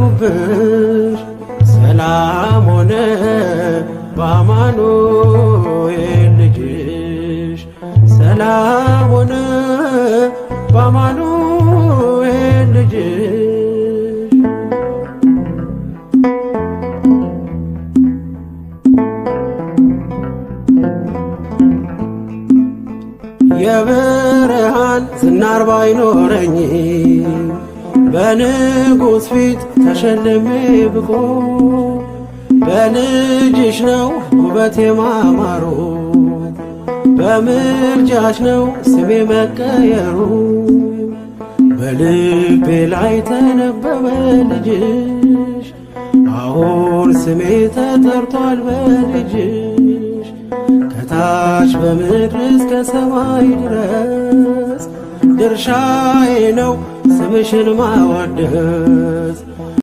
አደረኩብሽ ሰላም ሆነ በአማኑኤል ልጅሽ ሰላም ሆነ በአማኑኤል ልጅሽ የብርሃን ዝናር ባይኖረኝ በንጉሥ ፊት ተሸልሜ ብቆ በልጅሽ ነው ውበቴ ማማሩ በምልጃሽ ነው ስሜ መቀየሩ በልቤ ላይ ተነበበ ልጅሽ አሁን ስሜ ተጠርቷል በልጅሽ ከታች በምድር እስከ ሰማይ ድረስ ድርሻዬ ነው ስምሽን ማወደስ